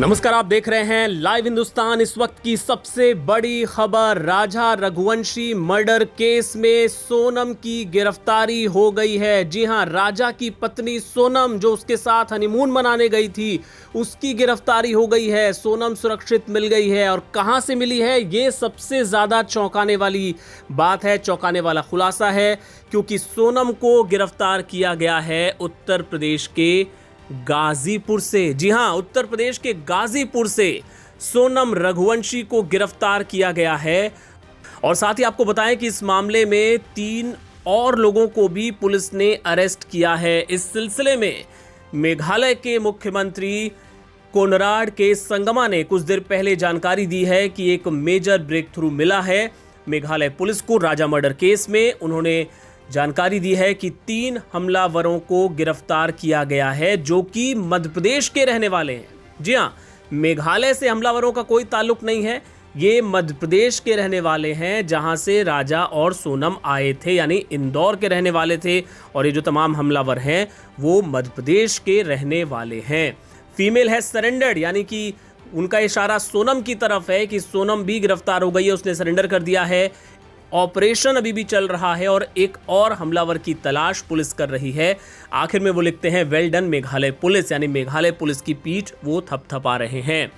नमस्कार, आप देख रहे हैं लाइव हिंदुस्तान। इस वक्त की सबसे बड़ी खबर, राजा रघुवंशी मर्डर केस में सोनम की गिरफ्तारी हो गई है। जी हां, राजा की पत्नी सोनम जो उसके साथ हनीमून मनाने गई थी, उसकी गिरफ्तारी हो गई है। सोनम सुरक्षित मिल गई है और कहां से मिली है, ये सबसे ज्यादा चौंकाने वाली बात है, चौंकाने वाला खुलासा है, क्योंकि सोनम को गिरफ्तार किया गया है उत्तर प्रदेश के गाजीपुर से। जी हां, उत्तर प्रदेश के गाजीपुर से सोनम रघुवंशी को गिरफ्तार किया गया है। और साथ ही आपको बताएं कि इस मामले में 3 और लोगों को भी पुलिस ने अरेस्ट किया है। इस सिलसिले में मेघालय के मुख्यमंत्री कोनराड के संगमा ने कुछ देर पहले जानकारी दी है कि एक मेजर ब्रेक थ्रू मिला है मेघालय पुलिस को राजा मर्डर केस में। उन्होंने जानकारी दी है कि 3 हमलावरों को गिरफ्तार किया गया है जो कि मध्य प्रदेश के रहने वाले हैं। जी हां, मेघालय से हमलावरों का कोई ताल्लुक नहीं है, ये मध्य प्रदेश के रहने वाले हैं जहां से राजा और सोनम आए थे, यानी इंदौर के रहने वाले थे। और ये जो तमाम हमलावर हैं वो मध्य प्रदेश के रहने वाले हैं। फीमेल है सरेंडर्ड, यानी कि उनका इशारा सोनम की तरफ है कि सोनम भी गिरफ्तार हो गई है, उसने सरेंडर कर दिया है। ऑपरेशन अभी भी चल रहा है और एक और हमलावर की तलाश पुलिस कर रही है। आखिर में वो लिखते हैं, वेल डन मेघालय पुलिस, यानी मेघालय पुलिस की पीठ वो थपथपा रहे हैं।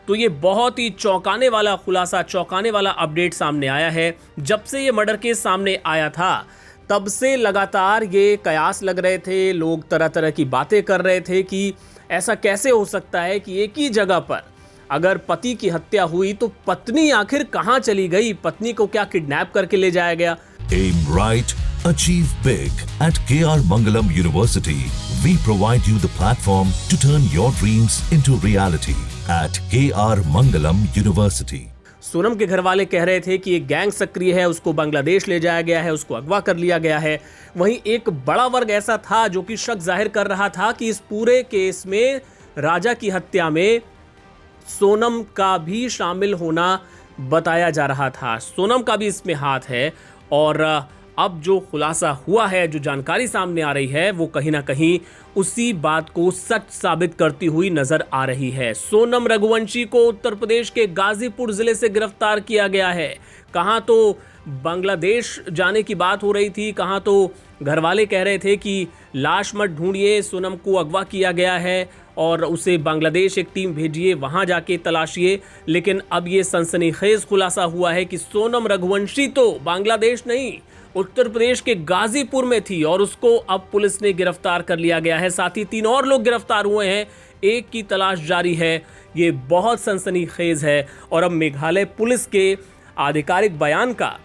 तो ये बहुत ही चौंकाने वाला खुलासा, चौंकाने वाला अपडेट सामने आया है। जब से ये मर्डर केस सामने आया था तब से लगातार ये कयास लग रहे थे, लोग तरह तरह की बातें कर रहे थे कि ऐसा कैसे हो सकता है कि एक ही जगह पर अगर पति की हत्या हुई तो पत्नी आखिर कहां चली गई, पत्नी को क्या किडनैप करके ले जाया गया। Aim right, achieve big at KR Mangalam University. We provide you the platform to turn your dreams into reality at KR Mangalam University. Sonam के घर वाले कह रहे थे कि एक गैंग सक्रिय है, उसको बांग्लादेश ले जाया गया है, उसको अगवा कर लिया गया है। वहीं एक बड़ा वर्ग ऐसा था जो कि शक जाहिर कर रहा था कि इस पूरे केस में, राजा की हत्या में सोनम का भी शामिल होना बताया जा रहा था। सोनम का भी इसमें हाथ है। और अब जो खुलासा हुआ है, जो जानकारी सामने आ रही है, वो कहीं ना कहीं उसी बात को सच साबित करती हुई नजर आ रही है। सोनम रघुवंशी को उत्तर प्रदेश के गाजीपुर जिले से गिरफ्तार किया गया है। कहां तो बांग्लादेश जाने की बात हो रही थी, कहां तो घर वाले कह रहे थे कि लाश मत ढूंढिए, सोनम को अगवा किया गया है और उसे बांग्लादेश एक टीम भेजिए, वहां जाके तलाशिए। लेकिन अब ये सनसनीखेज खुलासा हुआ है कि सोनम रघुवंशी तो बांग्लादेश नहीं, उत्तर प्रदेश के गाजीपुर में थी और उसको अब पुलिस ने गिरफ्तार कर लिया गया है। साथ ही 3 और लोग गिरफ्तार हुए हैं, एक की तलाश जारी है। ये बहुत सनसनीखेज है और अब मेघालय पुलिस के आधिकारिक बयान का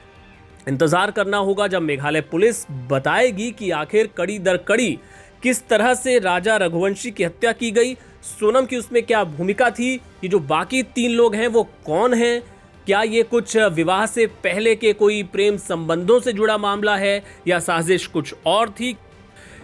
इंतजार करना होगा, जब मेघालय पुलिस बताएगी कि आखिर कड़ी दर कड़ी किस तरह से राजा रघुवंशी की हत्या की गई, सोनम की उसमें क्या भूमिका थी, ये जो बाकी 3 लोग हैं वो कौन हैं, क्या ये कुछ विवाह से पहले के कोई प्रेम संबंधों से जुड़ा मामला है या साजिश कुछ और थी।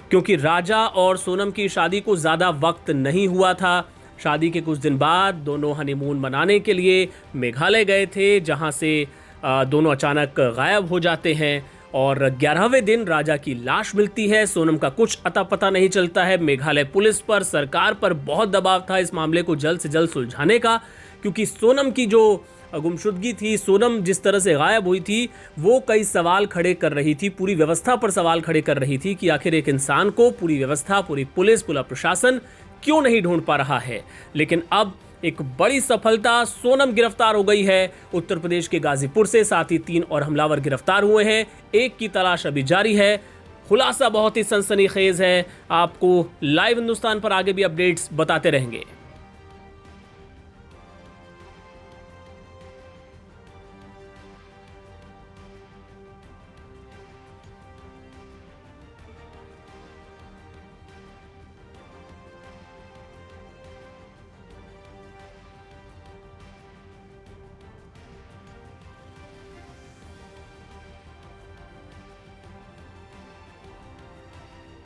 क्योंकि राजा और सोनम की शादी को ज़्यादा वक्त नहीं हुआ था। शादी के कुछ दिन बाद दोनों हनीमून मनाने के लिए मेघालय गए थे, जहां से दोनों अचानक गायब हो जाते हैं और 11वें दिन राजा की लाश मिलती है। सोनम का कुछ अता पता नहीं चलता है। मेघालय पुलिस पर, सरकार पर बहुत दबाव था इस मामले को जल्द से जल्द सुलझाने का, क्योंकि सोनम की जो गुमशुदगी थी, सोनम जिस तरह से गायब हुई थी, वो कई सवाल खड़े कर रही थी, पूरी व्यवस्था पर सवाल खड़े कर रही थी कि आखिर एक इंसान को पूरी व्यवस्था, पूरी पुलिस, पूरा प्रशासन क्यों नहीं ढूंढ पा रहा है। लेकिन अब एक बड़ी सफलता, सोनम गिरफ्तार हो गई है उत्तर प्रदेश के गाजीपुर से। साथ ही 3 और हमलावर गिरफ्तार हुए हैं, एक की तलाश अभी जारी है। खुलासा बहुत ही सनसनीखेज है। आपको लाइव हिंदुस्तान पर आगे भी अपडेट्स बताते रहेंगे।